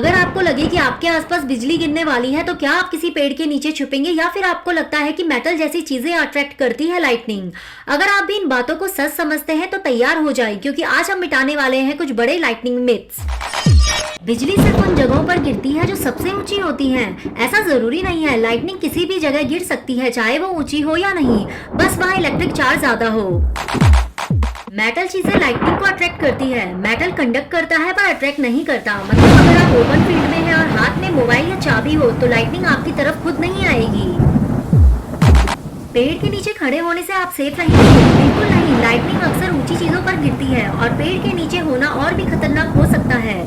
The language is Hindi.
अगर आपको लगे कि आपके आसपास बिजली गिरने वाली है तो क्या आप किसी पेड़ के नीचे छुपेंगे या फिर आपको लगता है कि मेटल जैसी चीजें अट्रैक्ट करती है लाइटनिंग? अगर आप भी इन बातों को सच समझते हैं तो तैयार हो जाए, क्योंकि आज हम मिटाने वाले हैं कुछ बड़े लाइटनिंग मिथ्स। बिजली सिर्फ उन जगहों पर गिरती है जो सबसे ऊंची होती हैं। ऐसा जरूरी नहीं है, लाइटनिंग किसी भी जगह गिर सकती है, चाहे वो ऊंची हो या नहीं, बस वहाँ इलेक्ट्रिक चार्ज ज्यादा हो। मेटल चीजें लाइटनिंग को अट्रैक्ट करती है। मेटल कंडक्ट करता है पर अट्रैक्ट नहीं करता। मतलब अगर आप ओपन फील्ड में हैं और हाथ में मोबाइल या चाबी हो तो लाइटनिंग आपकी तरफ खुद नहीं आएगी। पेड़ के नीचे खड़े होने से आप सेफ रहेंगे? बिल्कुल नहीं। लाइटनिंग अक्सर ऊंची चीजों पर गिरती है और पेड़ के नीचे होना और भी खतरनाक हो सकता है।